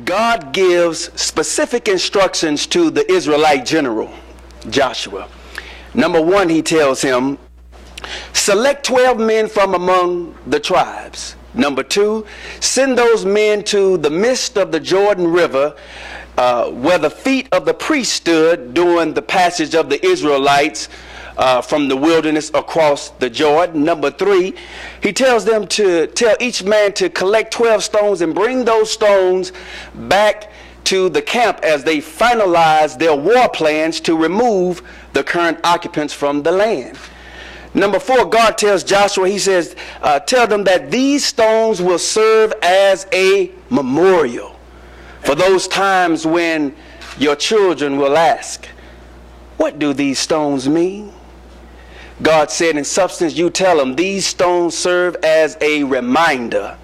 God gives specific instructions to the Israelite general, Joshua. Number one, he tells him, select 12 men from among the tribes. Number two, send those men to the midst of the Jordan River, where the feet of the priests stood during the passage of the Israelites from the wilderness across the Jordan. Number three, he tells them to tell each man to collect 12 stones and bring those stones back to the camp as they finalize their war plans to remove the current occupants from the land. Number four, God tells Joshua, he says, tell them that these stones will serve as a memorial for those times when your children will ask, what do these stones mean? God said, in substance, you tell them these stones serve as a reminder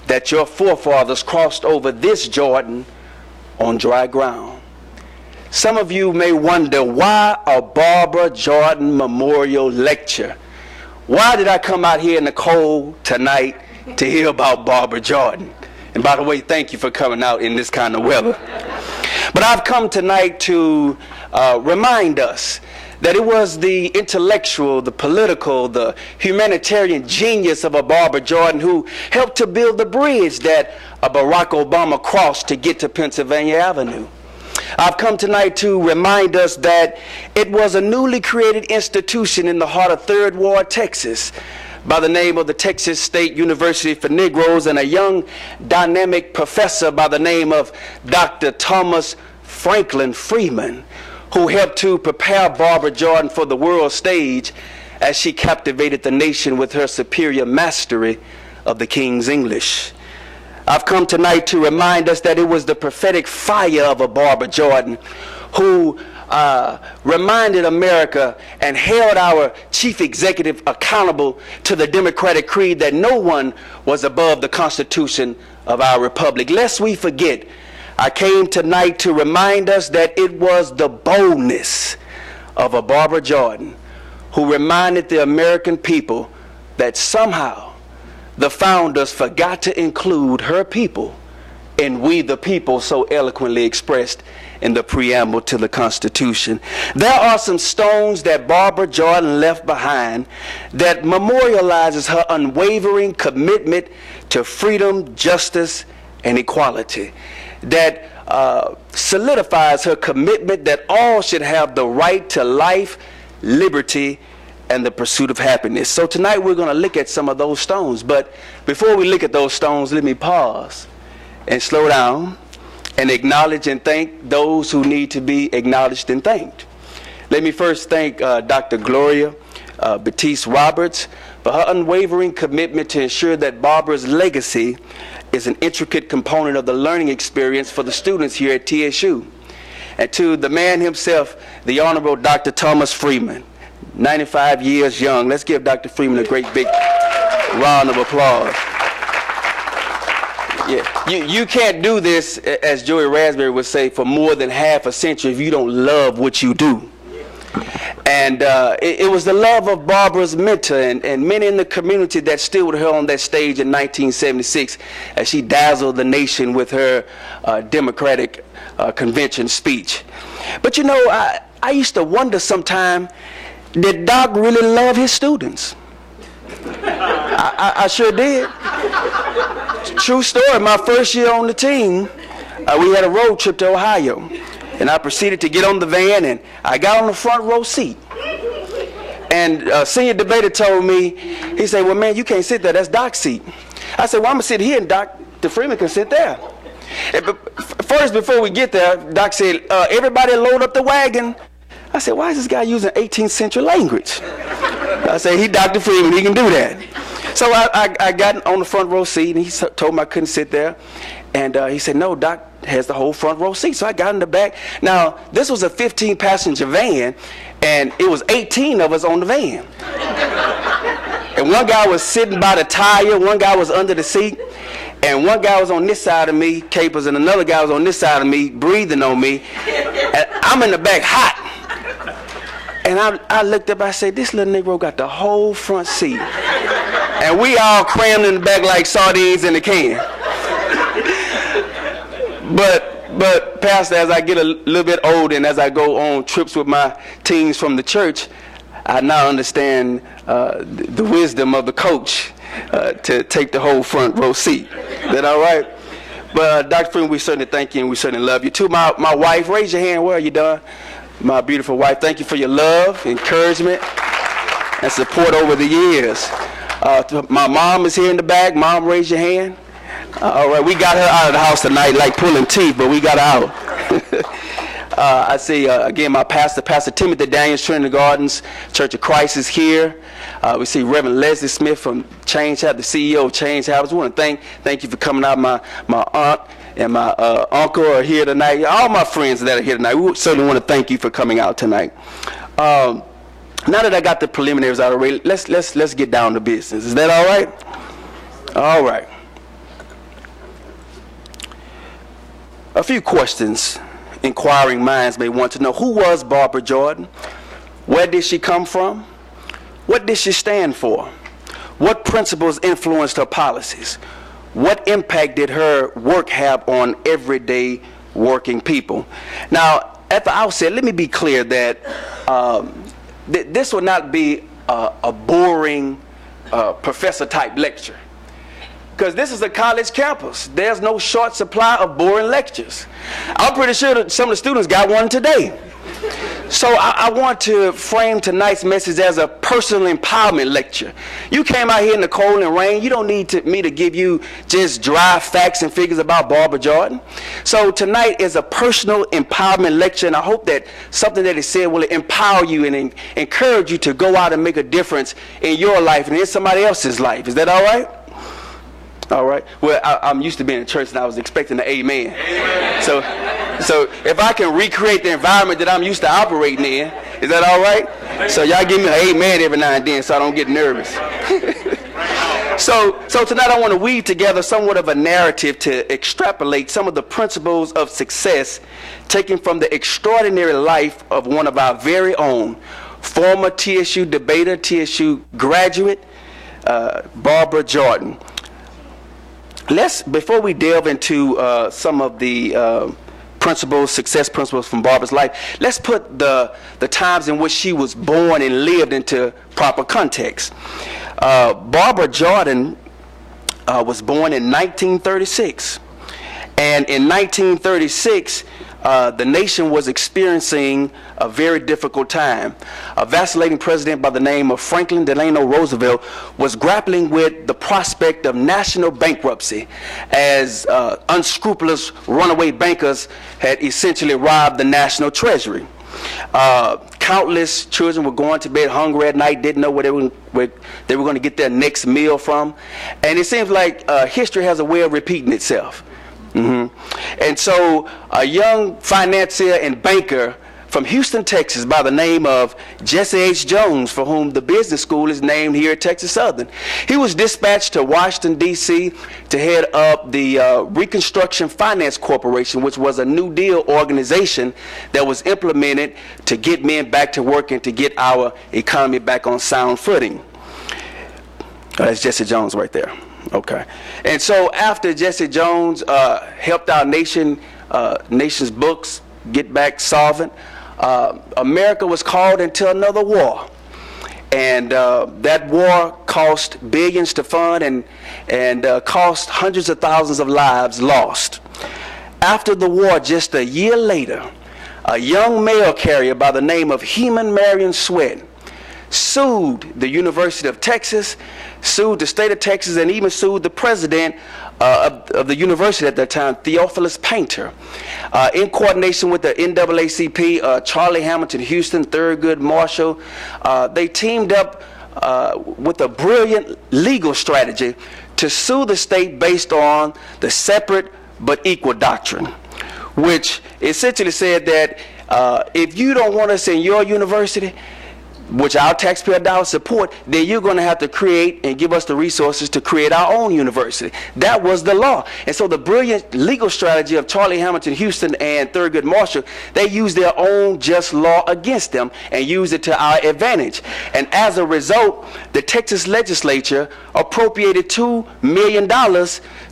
that your forefathers crossed over this Jordan on dry ground. Some of you may wonder, why a Barbara Jordan Memorial Lecture? Why did I come out here in the cold tonight to hear about Barbara Jordan? And by the way, thank you for coming out in this kind of weather. But I've come tonight to remind us that it was the intellectual, the political, the humanitarian genius of a Barbara Jordan who helped to build the bridge that Barack Obama crossed to get to Pennsylvania Avenue. I've come tonight to remind us that it was a newly created institution in the heart of Third Ward, Texas, by the name of the Texas State University for Negroes, and a young dynamic professor by the name of Dr. Thomas Franklin Freeman, who helped to prepare Barbara Jordan for the world stage as she captivated the nation with her superior mastery of the King's English. I've come tonight to remind us that it was the prophetic fire of a Barbara Jordan who reminded America and held our chief executive accountable to the Democratic creed that no one was above the Constitution of our republic. Lest we forget, I came tonight to remind us that it was the boldness of a Barbara Jordan who reminded the American people that somehow the founders forgot to include her people in we the people so eloquently expressed in the preamble to the Constitution. There are some stones that Barbara Jordan left behind that memorializes her unwavering commitment to freedom, justice, and equality, that solidifies her commitment that all should have the right to life, liberty, and the pursuit of happiness. So tonight we're going to look at some of those stones. But before we look at those stones, let me pause and slow down and acknowledge and thank those who need to be acknowledged and thanked. Let me first thank Dr. Gloria Batiste Roberts for her unwavering commitment to ensure that Barbara's legacy is an intricate component of the learning experience for the students here at TSU. And to the man himself, the Honorable Dr. Thomas Freeman, 95 years young. Let's give Dr. Freeman a great big round of applause. Yeah, you can't do this, as Joey Raspberry would say, for more than half a century if you don't love what you do. And it was the love of Barbara's mentor and many in the community that stood with her on that stage in 1976 as she dazzled the nation with her Democratic convention speech. But you know, I used to wonder sometime, did Doc really love his students? I sure did. True story, my first year on the team, we had a road trip to Ohio. And I proceeded to get on the van, and I got on the front row seat. And a senior debater told me, he said, well, man, you can't sit there. That's Doc's seat. I said, well, I'm going to sit here, and Dr. Freeman can sit there. First, before we get there, Doc said, everybody load up the wagon. I said, why is this guy using 18th century language? I said, he Dr. Freeman, he can do that. So I got on the front row seat, and he told me I couldn't sit there. And he said, no, Doc has the whole front row seat. So I got in the back. Now, this was a 15-passenger van, and it was 18 of us on the van. And one guy was sitting by the tire, one guy was under the seat, and one guy was on this side of me, capers, and another guy was on this side of me, breathing on me. And I'm in the back hot. And I looked up, I said, this little Negro got the whole front seat. And we all crammed in the back like sardines in a can. But Pastor, as I get a little bit older and as I go on trips with my teams from the church, I now understand the wisdom of the coach to take the whole front row seat. Is that all right? But Dr. Previn, we certainly thank you and we certainly love you. To my wife, raise your hand. Where are you done? My beautiful wife, thank you for your love, encouragement, and support over the years. My mom is here in the back. Mom, raise your hand. All right, we got her out of the house tonight like pulling teeth, but we got her out. I see, again, my pastor, Pastor Timothy Daniels, Trinity Gardens Church of Christ is here. We see Reverend Leslie Smith from Change Habits, the CEO of Change Habits. I want to thank you for coming out. My aunt and my uncle are here tonight. All my friends that are here tonight, we certainly want to thank you for coming out tonight. Now that I got the preliminaries out of the way, let's get down to business. Is that all right? All right. A few questions inquiring minds may want to know. Who was Barbara Jordan? Where did she come from? What did she stand for? What principles influenced her policies? What impact did her work have on everyday working people? Now, at the outset, let me be clear that this will not be a boring professor-type lecture. Because this is a college campus. There's no short supply of boring lectures. I'm pretty sure that some of the students got one today. So I want to frame tonight's message as a personal empowerment lecture. You came out here in the cold and rain. You don't need me to give you just dry facts and figures about Barbara Jordan. So tonight is a personal empowerment lecture, and I hope that something that is said will empower you and encourage you to go out and make a difference in your life and in somebody else's life. Is that all right? All right. Well, I'm used to being in church, and I was expecting an amen. Amen. So if I can recreate the environment that I'm used to operating in, is that all right? So y'all give me an amen every now and then, so I don't get nervous. So tonight I want to weave together somewhat of a narrative to extrapolate some of the principles of success taken from the extraordinary life of one of our very own, former TSU debater, TSU graduate, Barbara Jordan. Before we delve into some of the success principles from Barbara's life, let's put the times in which she was born and lived into proper context. Barbara Jordan was born in 1936. And in 1936, the nation was experiencing a very difficult time. A vacillating president by the name of Franklin Delano Roosevelt was grappling with the prospect of national bankruptcy as unscrupulous runaway bankers had essentially robbed the national treasury. Countless children were going to bed hungry at night, didn't know where they were going to get their next meal from. And it seems like history has a way of repeating itself. And so a young financier and banker from Houston, Texas, by the name of Jesse H. Jones, for whom the business school is named here at Texas Southern, he was dispatched to Washington, D.C. to head up the Reconstruction Finance Corporation, which was a New Deal organization that was implemented to get men back to work and to get our economy back on sound footing. That's Jesse Jones right there. Okay. And so after Jesse Jones helped our nation's books get back solvent, America was called into another war. And that war cost billions to fund and cost hundreds of thousands of lives lost. After the war, just a year later, a young mail carrier by the name of Heman Marion Sweat sued the University of Texas, sued the state of Texas, and even sued the president of the university at that time, Theophilus Painter. In coordination with the NAACP, Charlie Hamilton Houston, Thurgood Marshall, they teamed up with a brilliant legal strategy to sue the state based on the separate but equal doctrine, which essentially said that if you don't want us in your university, which our taxpayer dollars support, then you're going to have to create and give us the resources to create our own university. That was the law. And so the brilliant legal strategy of Charlie Hamilton Houston and Thurgood Marshall, they used their own just law against them and used it to our advantage. And as a result, the Texas legislature appropriated $2 million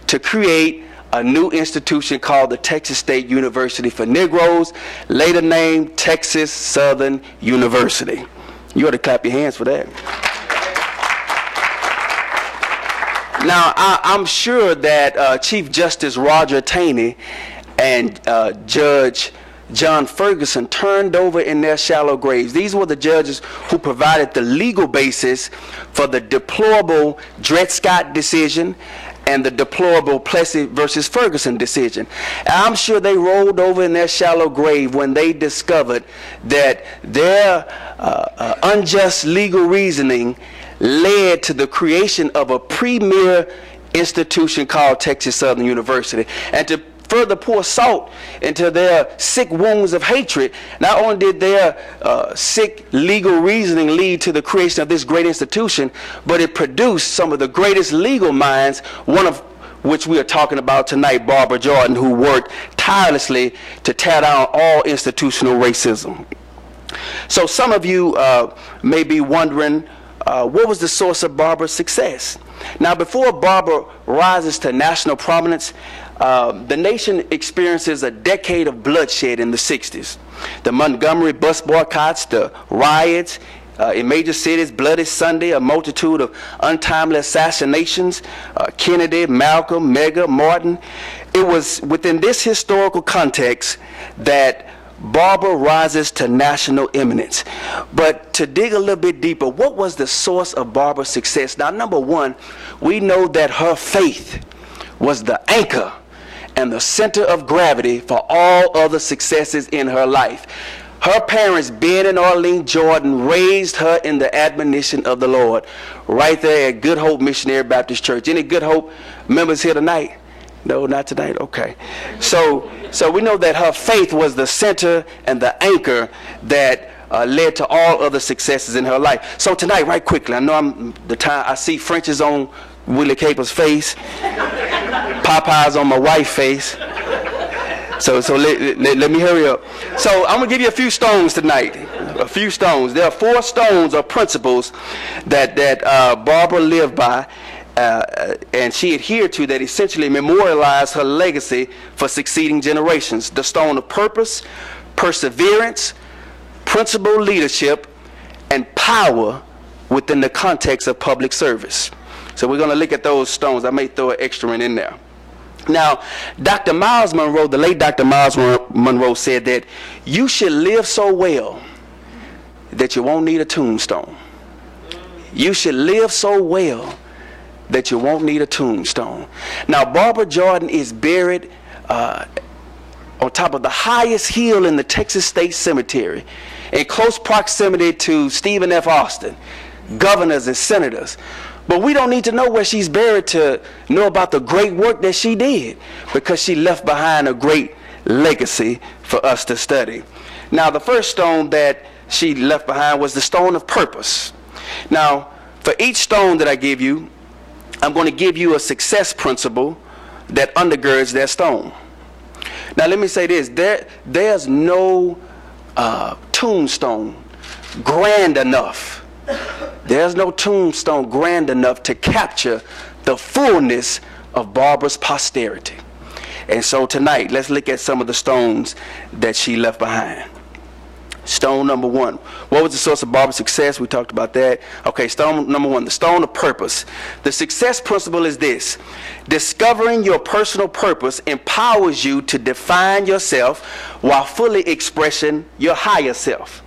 to create a new institution called the Texas State University for Negroes, later named Texas Southern University. You ought to clap your hands for that. Now, I'm sure that Chief Justice Roger Taney and Judge John Ferguson turned over in their shallow graves. These were the judges who provided the legal basis for the deplorable Dred Scott decision and the deplorable Plessy versus Ferguson decision. And I'm sure they rolled over in their shallow grave when they discovered that their unjust legal reasoning led to the creation of a premier institution called Texas Southern University. And to further pour salt into their sick wounds of hatred, not only did their sick legal reasoning lead to the creation of this great institution, but it produced some of the greatest legal minds, one of which we are talking about tonight, Barbara Jordan, who worked tirelessly to tear down all institutional racism. So some of you may be wondering, what was the source of Barbara's success? Now, before Barbara rises to national prominence, the nation experiences a decade of bloodshed in the 60s. The Montgomery bus boycotts, the riots in major cities, Bloody Sunday, a multitude of untimely assassinations, Kennedy, Malcolm, Medgar, Martin. It was within this historical context that Barbara rises to national eminence. But to dig a little bit deeper, what was the source of Barbara's success? Now, number one, we know that her faith was the anchor and the center of gravity for all other successes in her life. Her parents, Ben and Arlene Jordan, raised her in the admonition of the Lord right there at Good Hope Missionary Baptist Church. Any Good Hope members here tonight? No, not tonight? Okay. So we know that her faith was the center and the anchor that led to all other successes in her life. So tonight, right quickly, I know I see French's on Willie Caper's face, Popeye's on my wife's face. So let me hurry up. So I'm going to give you a few stones tonight. A few stones. There are 4 stones or principles that Barbara lived by, and she adhered to, that essentially memorialized her legacy for succeeding generations. The stone of purpose, perseverance, principled leadership, and power within the context of public service. So we're going to look at those stones. I may throw an extra one in there. Now, Dr. Miles Monroe, the late Dr. Miles Monroe, said that you should live so well that you won't need a tombstone. You should live so well that you won't need a tombstone. Now, Barbara Jordan is buried on top of the highest hill in the Texas State Cemetery, in close proximity to Stephen F. Austin, governors and senators. But we don't need to know where she's buried to know about the great work that she did, because she left behind a great legacy for us to study. Now, the first stone that she left behind was the stone of purpose. Now, for each stone that I give you, I'm going to give you a success principle that undergirds that stone. Now, let me say this. There's no tombstone grand enough. There's no tombstone grand enough to capture the fullness of Barbara's posterity. And so tonight, let's look at some of the stones that she left behind. Stone number 1. What was the source of Barbara's success? We talked about that. Okay, stone number 1, the stone of purpose. The success principle is this: discovering your personal purpose empowers you to define yourself while fully expressing your higher self.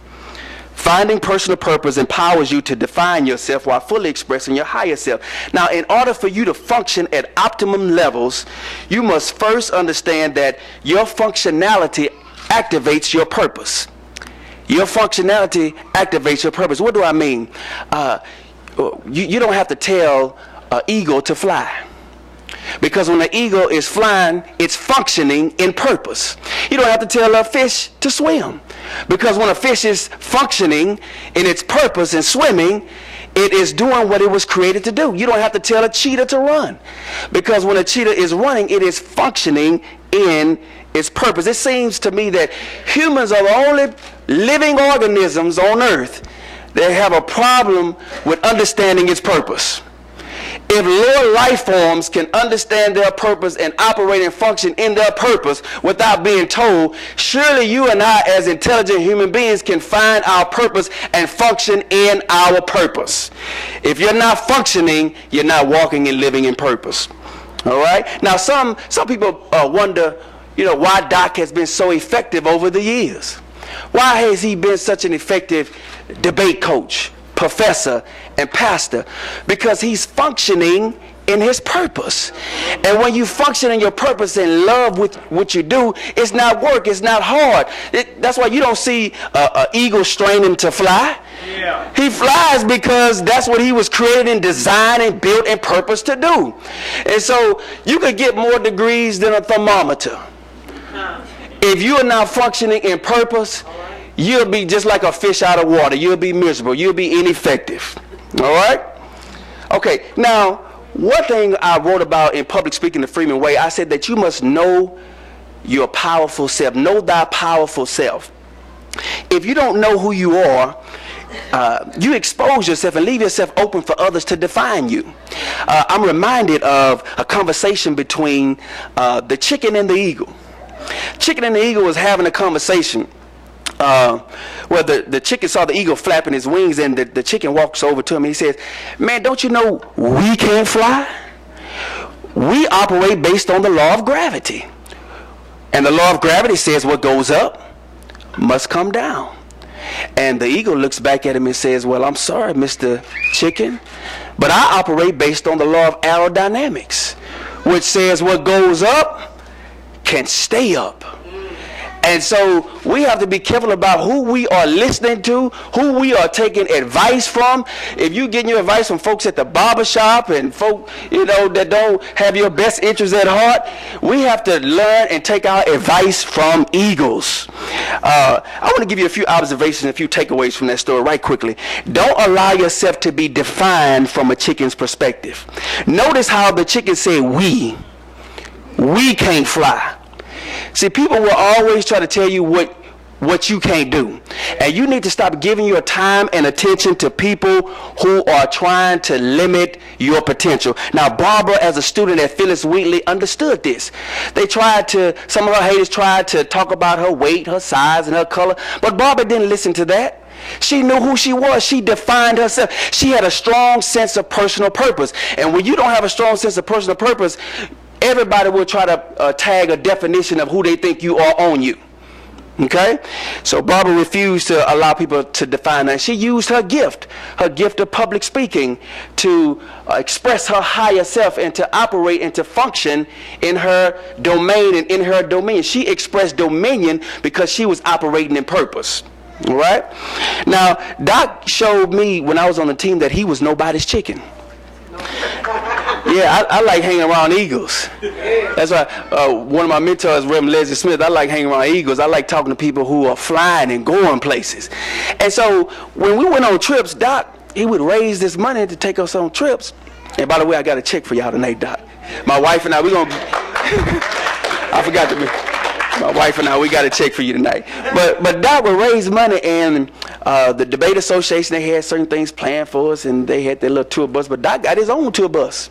Finding personal purpose empowers you to define yourself while fully expressing your higher self. Now, in order for you to function at optimum levels, you must first understand that your functionality activates your purpose. Your functionality activates your purpose. What do I mean? You don't have to tell an eagle to fly, because when the eagle is flying, it's functioning in purpose. You don't have to tell a fish to swim, because when a fish is functioning in its purpose and swimming, it is doing what it was created to do. You don't have to tell a cheetah to run, because when a cheetah is running, it is functioning in its purpose. It seems to me that humans are the only living organisms on earth that have a problem with understanding its purpose. If lower life forms can understand their purpose and operate and function in their purpose without being told, surely you and I as intelligent human beings can find our purpose and function in our purpose. If you're not functioning, you're not walking and living in purpose. All right? Now some people wonder, why Doc has been so effective over the years. Why has he been such an effective debate coach, professor, and pastor? Because he's functioning in his purpose. And when you function in your purpose and love with what you do, it's not work, it's not hard. That's why you don't see an eagle straining to fly. Yeah. He flies because that's what he was created and designed and built and purposed to do. And so you could get more degrees than a thermometer. If you are not functioning in purpose, you'll be just like a fish out of water. You'll be miserable. You'll be ineffective. All right? Okay, now, one thing I wrote about in Public Speaking the Freeman Way, I said that you must know your powerful self. Know thy powerful self. If you don't know who you are, you expose yourself and leave yourself open for others to define you. I'm reminded of a conversation between the chicken and the eagle. Chicken and the eagle was having a conversation. Where the chicken saw the eagle flapping his wings, and the chicken walks over to him and he says, man, don't you know we can't fly? We operate based on the law of gravity. And the law of gravity says what goes up must come down. And the eagle looks back at him and says, well, I'm sorry, Mr. Chicken, but I operate based on the law of aerodynamics, which says what goes up can stay up. And so we have to be careful about who we are listening to, who we are taking advice from. If you're getting your advice from folks at the barbershop and folk, that don't have your best interests at heart, we have to learn and take our advice from eagles. I want to give you a few observations, a few takeaways from that story right quickly. Don't allow yourself to be defined from a chicken's perspective. Notice how the chicken said we can't fly. See, people will always try to tell you what you can't do. And you need to stop giving your time and attention to people who are trying to limit your potential. Now, Barbara, as a student at Phyllis Wheatley, understood this. Some of her haters tried to talk about her weight, her size, and her color. But Barbara didn't listen to that. She knew who she was. She defined herself. She had a strong sense of personal purpose. And when you don't have a strong sense of personal purpose, everybody will try to tag a definition of who they think you are on you. Okay? So Barbara refused to allow people to define that. She used her gift of public speaking, to express her higher self and to operate and to function in her domain and in her dominion. She expressed dominion because she was operating in purpose. All right? Now, Doc showed me when I was on the team that he was nobody's chicken. Yeah, I like hanging around eagles. That's why one of my mentors, Reverend Leslie Smith, I like hanging around eagles. I like talking to people who are flying and going places. And so when we went on trips, Doc, he would raise this money to take us on trips. And by the way, I got a check for y'all tonight, Doc. My wife and I, I forgot to be. My wife and I, we got a check for you tonight. But Doc would raise money, and the debate association, they had certain things planned for us, and they had their little tour bus. But Doc got his own tour bus.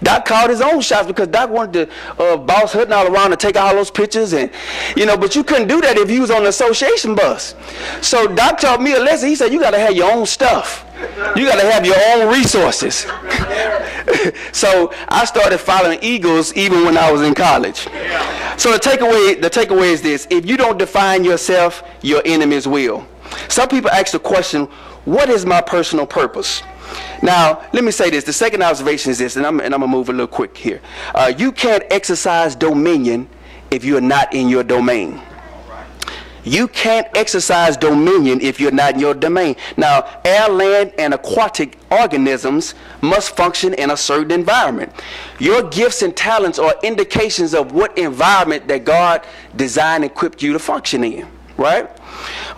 Doc called his own shots because Doc wanted to boss Hutton all around to take all those pictures, and but you couldn't do that if you was on the association bus. So Doc taught me a lesson. He said you got to have your own stuff. You got to have your own resources. So I started following eagles even when I was in college. So the takeaway is this: if you don't define yourself, your enemies will. Some people ask the question, what is my personal purpose? Now, let me say this. The second observation is this, and I'm going to move a little quick here. You can't exercise dominion if you're not in your domain. You can't exercise dominion if you're not in your domain. Now, air, land, and aquatic organisms must function in a certain environment. Your gifts and talents are indications of what environment that God designed and equipped you to function in, right?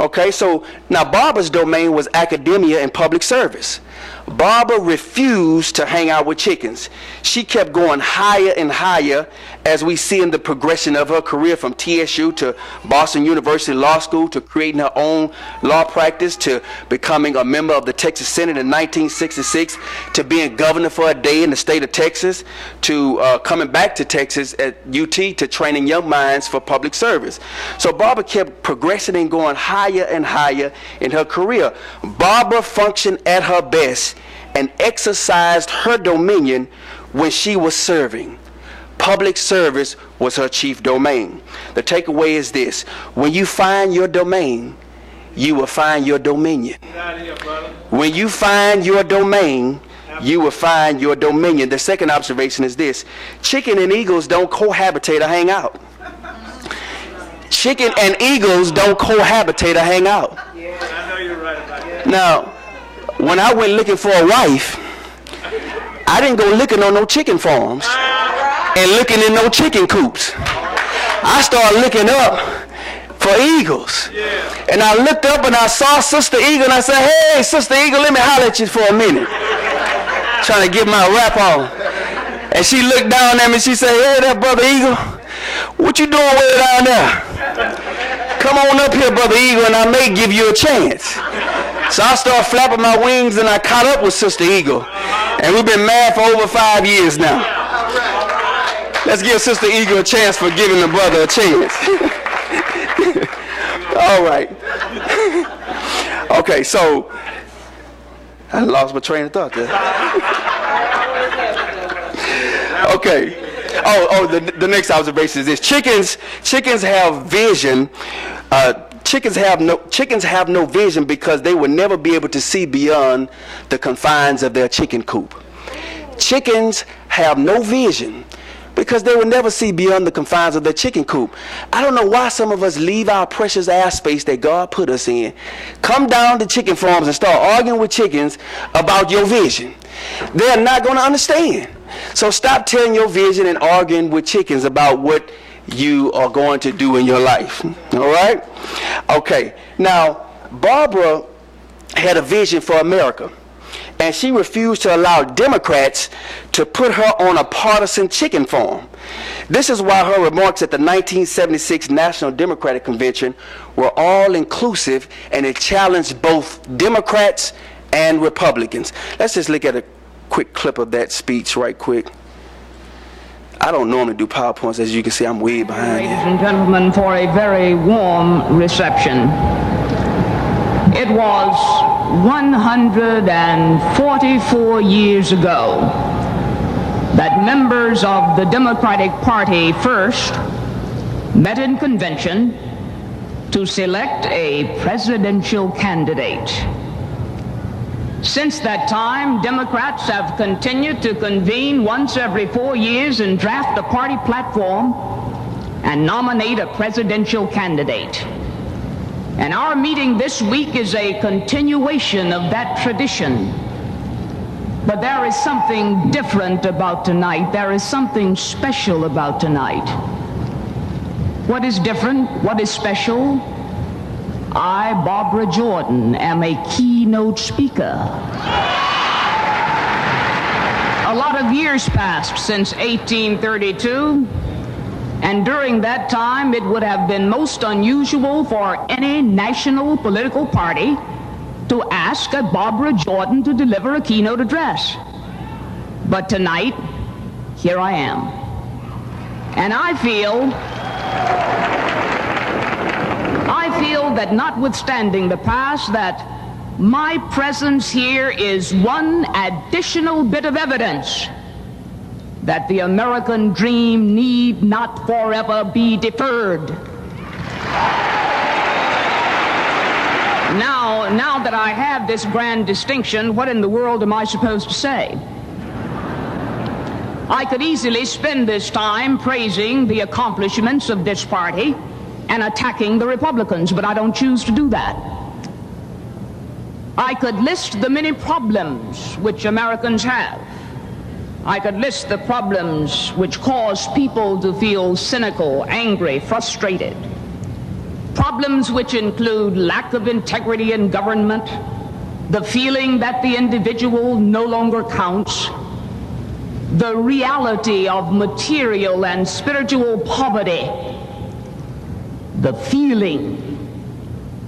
Okay, so now Barbara's domain was academia and public service. Barbara refused to hang out with chickens. She kept going higher and higher, as we see in the progression of her career, from TSU to Boston University Law School, to creating her own law practice, to becoming a member of the Texas Senate in 1966, to being governor for a day in the state of Texas, to coming back to Texas at UT to training young minds for public service. So Barbara kept progressing and going higher and higher in her career. Barbara functioned at her best and exercised her dominion when she was serving. Public service was her chief domain. The takeaway is this: when you find your domain, you will find your dominion. When you find your domain, you will find your dominion. The second observation is this: chicken and eagles don't cohabitate or hang out. Chicken and eagles don't cohabitate or hang out. I know you're right about that. Now, when I went looking for a wife, I didn't go looking on no chicken farms and looking in no chicken coops. I started looking up for eagles. And I looked up and I saw Sister Eagle, and I said, "Hey, Sister Eagle, let me holler at you for a minute." Trying to get my rap on. And she looked down at me and she said, "Hey there, Brother Eagle, what you doing way down there? Come on up here, Brother Eagle, and I may give you a chance." So I started flapping my wings and I caught up with Sister Eagle. And we've been married for over 5 years now. Let's give Sister Eagle a chance for giving the brother a chance. All right. Okay, so I lost my train of thought there. Okay. The next observation is this: chickens have vision. Chickens have no vision because they will never be able to see beyond the confines of their chicken coop. Chickens have no vision because they will never see beyond the confines of their chicken coop. I don't know why some of us leave our precious airspace that God put us in, come down to chicken farms and start arguing with chickens about your vision. They're not going to understand. So stop telling your vision and arguing with chickens about what you are going to do in your life. All right? Okay. Now, Barbara had a vision for America, and she refused to allow Democrats to put her on a partisan chicken farm. This is why her remarks at the 1976 National Democratic Convention were all inclusive, and it challenged both Democrats and Republicans. Let's just look at a quick clip of that speech right quick. I don't normally do PowerPoints. As you can see, I'm way behind. Ladies and gentlemen, for a very warm reception. It was 144 years ago that members of the Democratic Party first met in convention to select a presidential candidate. Since that time, Democrats have continued to convene once every 4 years and draft a party platform and nominate a presidential candidate. And our meeting this week is a continuation of that tradition. But there is something different about tonight. There is something special about tonight. What is different? What is special? I, Barbara Jordan, am a keynote speaker. A lot of years passed since 1832, and during that time it would have been most unusual for any national political party to ask a Barbara Jordan to deliver a keynote address. But tonight, here I am. And I feel that notwithstanding the past, that my presence here is one additional bit of evidence that the American dream need not forever be deferred. Now that I have this grand distinction, what in the world am I supposed to say? I could easily spend this time praising the accomplishments of this party and attacking the Republicans, but I don't choose to do that. I could list the many problems which Americans have. I could list the problems which cause people to feel cynical, angry, frustrated. Problems which include lack of integrity in government, the feeling that the individual no longer counts, the reality of material and spiritual poverty, the feeling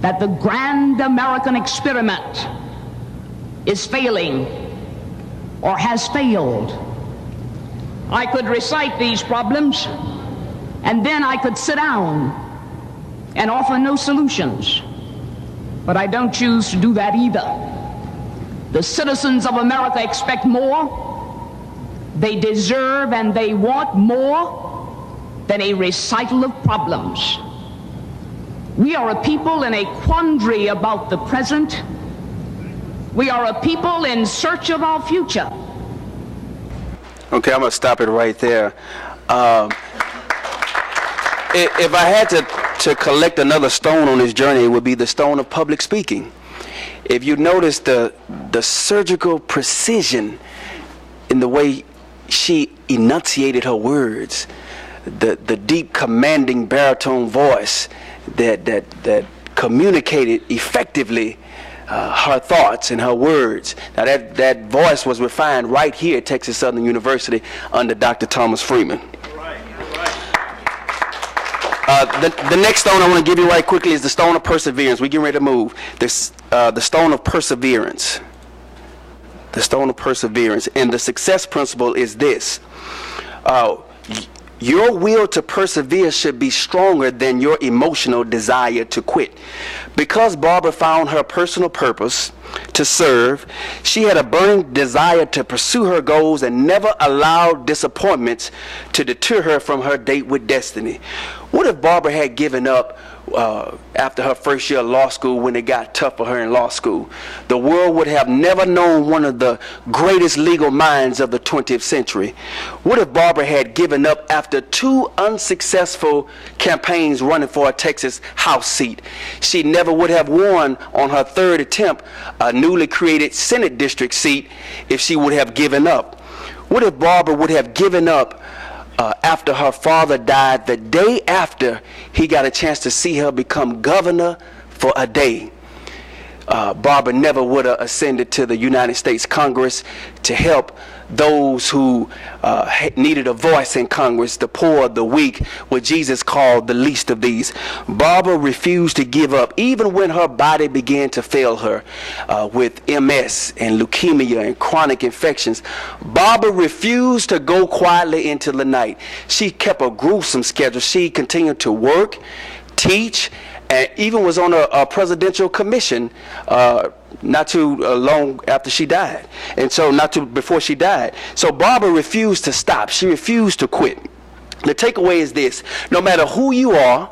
that the grand American experiment is failing or has failed. I could recite these problems, and then I could sit down and offer no solutions. But I don't choose to do that either. The citizens of America expect more. They deserve and they want more than a recital of problems. We are a people in a quandary about the present. We are a people in search of our future. Okay, I'm going to stop it right there. If I had to collect another stone on this journey, it would be the stone of public speaking. If you notice the surgical precision in the way she enunciated her words, the deep commanding baritone voice that communicated effectively her thoughts and her words. Now that voice was refined right here at Texas Southern University under Dr. Thomas Freeman. The next stone I want to give you right quickly is the stone of perseverance. We're getting ready to move. The stone of perseverance. The stone of perseverance. And the success principle is this. Your will to persevere should be stronger than your emotional desire to quit. Because Barbara found her personal purpose to serve, she had a burning desire to pursue her goals and never allowed disappointments to deter her from her date with destiny. What if Barbara had given up after her first year of law school when it got tough for her in law school? The world would have never known one of the greatest legal minds of the 20th century. What if Barbara had given up after 2 unsuccessful campaigns running for a Texas House seat? She never would have won on her 3rd attempt a newly created Senate district seat if she would have given up. What if Barbara would have given up after her father died the day after he got a chance to see her become governor for a day? Barbara never would have ascended to the United States Congress to help those who needed a voice in Congress, the poor, the weak, what Jesus called the least of these. Barbara refused to give up even when her body began to fail her with MS and leukemia and chronic infections. Barbara refused to go quietly into the night. She kept a gruesome schedule. She continued to work, teach, and even was on a presidential commission not too long after she died. And so before she died. So Barbara refused to stop. She refused to quit. The takeaway is this: no matter who you are,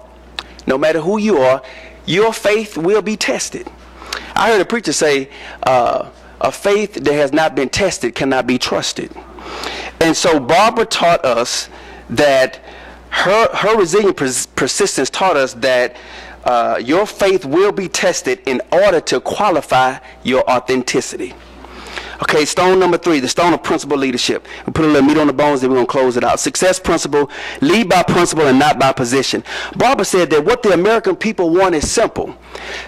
your faith will be tested. I heard a preacher say, a faith that has not been tested cannot be trusted. And so Barbara taught us that her resilient persistence taught us that your faith will be tested in order to qualify your authenticity. Okay, stone number 3, the stone of principle leadership. We'll put a little meat on the bones, then we're going to close it out. Success principle: lead by principle and not by position. Barbara said that what the American people want is simple.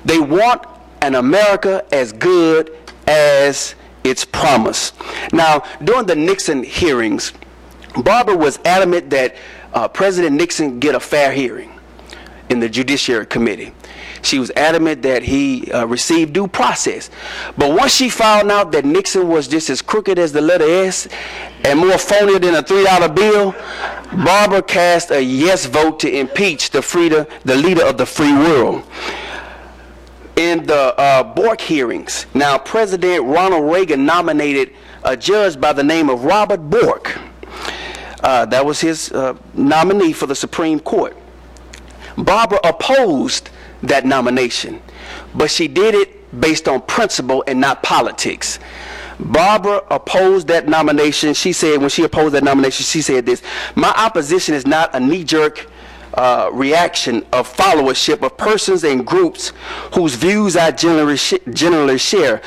They want an America as good as its promise. Now, during the Nixon hearings, Barbara was adamant that President Nixon get a fair hearing in the Judiciary Committee. She was adamant that he receive due process. But once she found out that Nixon was just as crooked as the letter S and more phony than a $3 bill, Barbara cast a yes vote to impeach the leader of the free world. In the Bork hearings, now President Ronald Reagan nominated a judge by the name of Robert Bork. That was his nominee for the Supreme Court. Barbara opposed that nomination, but she did it based on principle and not politics. Barbara opposed that nomination. She said, when she opposed that nomination, she said this: "My opposition is not a knee-jerk reaction of followership of persons and groups whose views I generally share,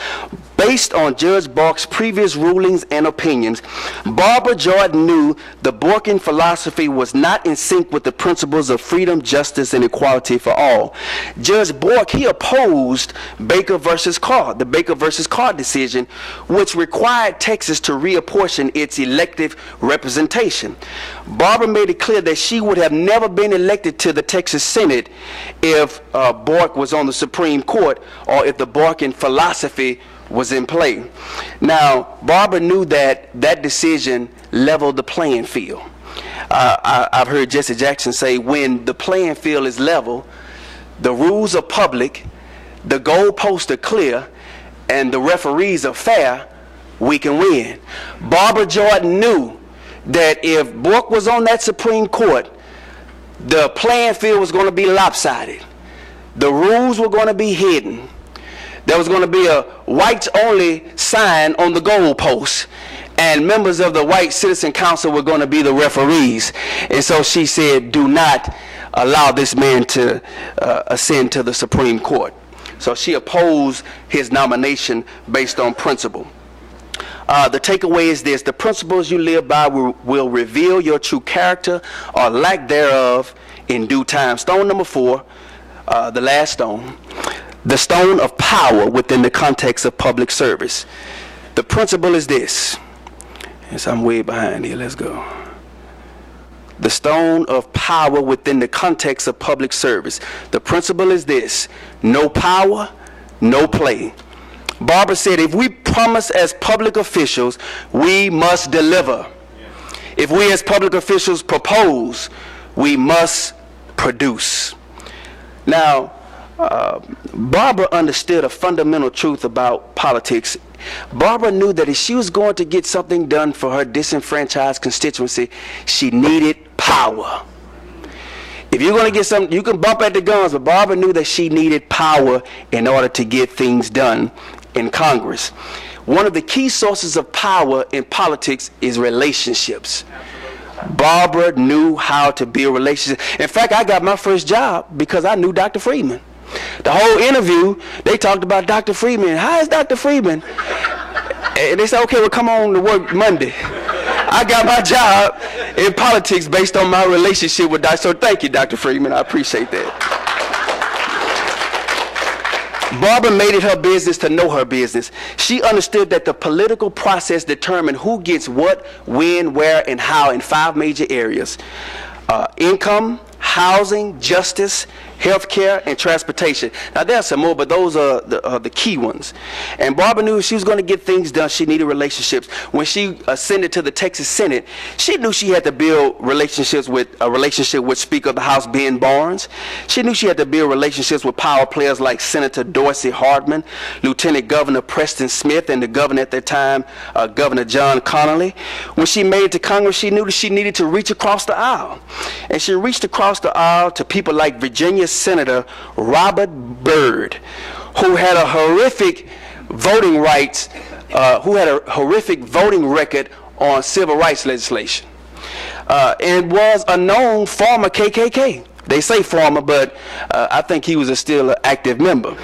Based on Judge Bork's previous rulings and opinions, Barbara Jordan knew the Borkian philosophy was not in sync with the principles of freedom, justice, and equality for all. Judge Bork, he opposed Baker versus Carr, the Baker versus Carr decision, which required Texas to reapportion its elective representation. Barbara made it clear that she would have never been elected to the Texas Senate if Bork was on the Supreme Court or if the Borkian philosophy was in play. Now, Barbara knew that that decision leveled the playing field. I've heard Jesse Jackson say, when the playing field is level, the rules are public, the goalposts are clear, and the referees are fair, we can win. Barbara Jordan knew that if Bork was on that Supreme Court, the playing field was going to be lopsided. The rules were going to be hidden. There was going to be a whites-only sign on the goalpost, and members of the White Citizen Council were going to be the referees. And so she said, do not allow this man to ascend to the Supreme Court. So she opposed his nomination based on principle. The takeaway is this: the principles you live by will reveal your true character or lack thereof in due time. Stone number 4, the last stone. The stone of power within the context of public service. The principle is this. Yes, I'm way behind here. Let's go. The stone of power within the context of public service. The principle is this: no power, no play. Barbara said, if we promise as public officials, we must deliver. If we as public officials propose, we must produce. Now, Barbara understood a fundamental truth about politics. Barbara knew that if she was going to get something done for her disenfranchised constituency, she needed power. If you're going to get something, you can bump at the guns, but Barbara knew that she needed power in order to get things done in Congress. One of the key sources of power in politics is relationships. Barbara knew how to build relationships. In fact, I got my first job because I knew Dr. Freeman. The whole interview, they talked about Dr. Freeman. How is Dr. Freeman? And they said, okay, well, come on to work Monday. I got my job in politics based on my relationship with Dr. So thank you, Dr. Freeman. I appreciate that. Barbara made it her business to know her business. She understood that the political process determined who gets what, when, where, and how in 5 major areas: income, housing, justice, healthcare, and transportation. Now there's some more, but those are the key ones. And Barbara knew if she was going to get things done, she needed relationships. When she ascended to the Texas Senate, she knew she had to build relationships with Speaker of the House Ben Barnes. She knew she had to build relationships with power players like Senator Dorsey Hardman, Lieutenant Governor Preston Smith, and the governor at that time, Governor John Connolly. When she made it to Congress, she knew that she needed to reach across the aisle. And she reached across the aisle to people like Virginia Senator Robert Byrd, who had a horrific voting record on civil rights legislation, and was a known former KKK. They say former, but I think he was still an active member.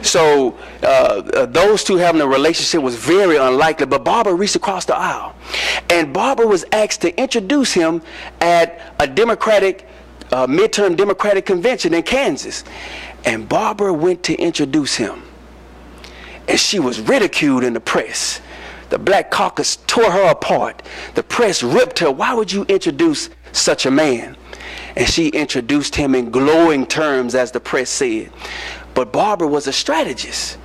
So those two having a relationship was very unlikely, but Barbara reached across the aisle. And Barbara was asked to introduce him at a midterm Democratic convention in Kansas. And Barbara went to introduce him. And she was ridiculed in the press. The Black Caucus tore her apart. The press ripped her. Why would you introduce such a man? And she introduced him in glowing terms, as the press said. But Barbara was a strategist.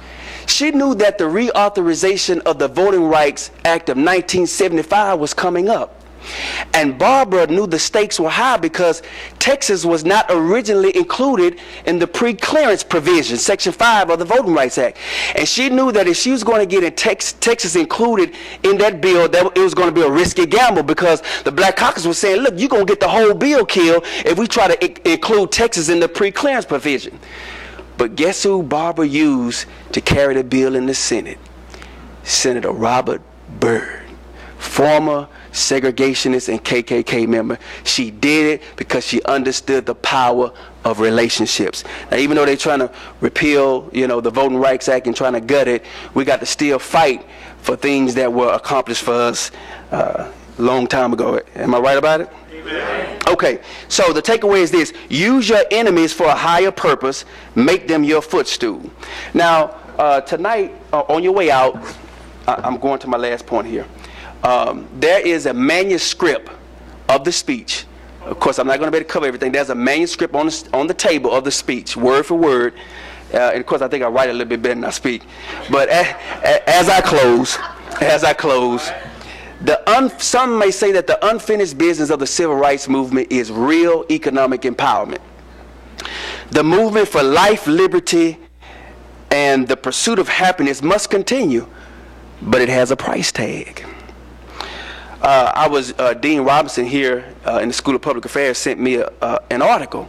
She knew that the reauthorization of the Voting Rights Act of 1975 was coming up. And Barbara knew the stakes were high because Texas was not originally included in the pre-clearance provision, Section 5 of the Voting Rights Act. And she knew that if she was going to get Texas included in that bill, that it was going to be a risky gamble, because the Black Caucus was saying, look, you're going to get the whole bill killed if we try to include Texas in the pre-clearance provision. But guess who Barbara used to carry the bill in the Senate? Senator Robert Byrd, former segregationist and KKK member. She did it because she understood the power of relationships. Now, even though they're trying to repeal, the Voting Rights Act and trying to gut it, we got to still fight for things that were accomplished for us a long time ago. Am I right about it? Amen. Okay, so the takeaway is this: use your enemies for a higher purpose. Make them your footstool. Now, tonight, on your way out, I'm going to my last point here. There is a manuscript of the speech. Of course, I'm not going to be able to cover everything. There's a manuscript on the table of the speech, word for word. And of course, I think I write a little bit better than I speak. But as I close, some may say that the unfinished business of the civil rights movement is real economic empowerment. The movement for life, liberty, and the pursuit of happiness must continue, but it has a price tag. Dean Robinson here in the School of Public Affairs sent me an article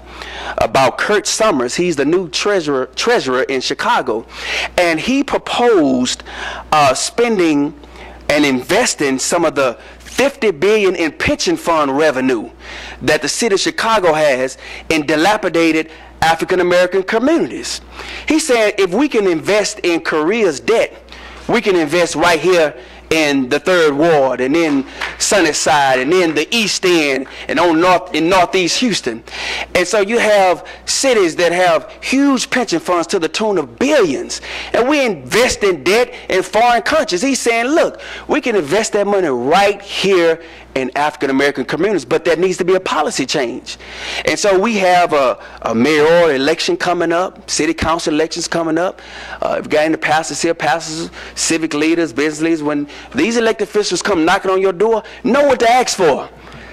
about Kurt Summers. He's the new treasurer in Chicago, and he proposed spending and investing some of the $50 billion in pension fund revenue that the city of Chicago has in dilapidated African American communities. He said if we can invest in Korea's debt, we can invest right here in the 3rd Ward and in Sunnyside and in the East End and in Northeast Houston. And so you have cities that have huge pension funds to the tune of billions. And we invest in debt in foreign countries. He's saying, look, we can invest that money right here in African American communities, but there needs to be a policy change. And so we have a mayoral election coming up, city council elections coming up. We've got any pastors here, pastors, civic leaders, business leaders. When these elected officials come knocking on your door, know what to ask for.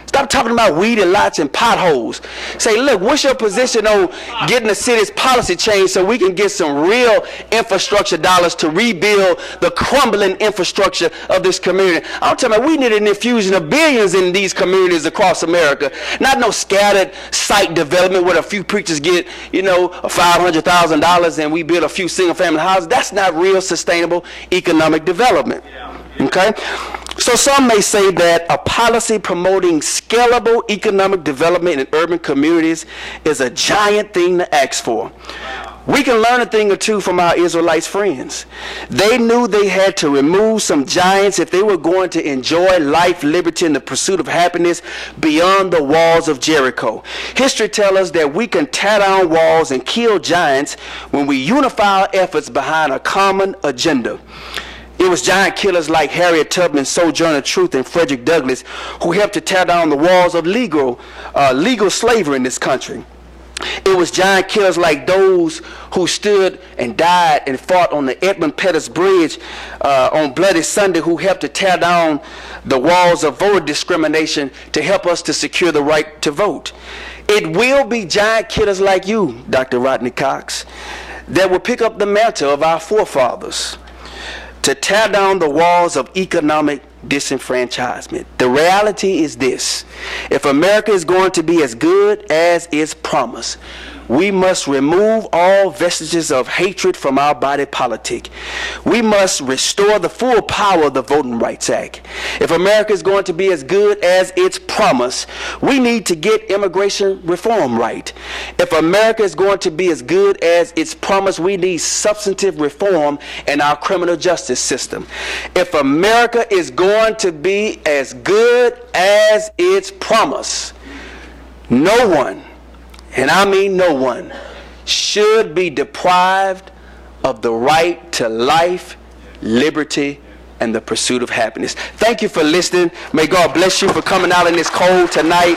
Stop talking about weedy lots and potholes. Say, look, what's your position on getting the city's policy changed so we can get some real infrastructure dollars to rebuild the crumbling infrastructure of this community? I'm talking about we need an infusion of billions in these communities across America. Not no scattered site development where a few preachers get, $500,000 and we build a few single family houses. That's not real sustainable economic development. Okay? So some may say that a policy promoting scalable economic development in urban communities is a giant thing to ask for. We can learn a thing or two from our Israelites friends. They knew they had to remove some giants if they were going to enjoy life, liberty, and the pursuit of happiness beyond the walls of Jericho. History tells us that we can tear down walls and kill giants when we unify our efforts behind a common agenda. It was giant killers like Harriet Tubman, Sojourner Truth, and Frederick Douglass who helped to tear down the walls of legal slavery in this country. It was giant killers like those who stood and died and fought on the Edmund Pettus Bridge on Bloody Sunday who helped to tear down the walls of voter discrimination to help us to secure the right to vote. It will be giant killers like you, Dr. Rodney Cox, that will pick up the mantle of our forefathers to tear down the walls of economic disenfranchisement. The reality is this: if America is going to be as good as its promise, we must remove all vestiges of hatred from our body politic. We must restore the full power of the Voting Rights Act. If America is going to be as good as its promise, we need to get immigration reform right. If America is going to be as good as its promise, we need substantive reform in our criminal justice system. If America is going to be as good as its promise, no one, and I mean no one, should be deprived of the right to life, liberty, and the pursuit of happiness. Thank you for listening. May God bless you for coming out in this cold tonight.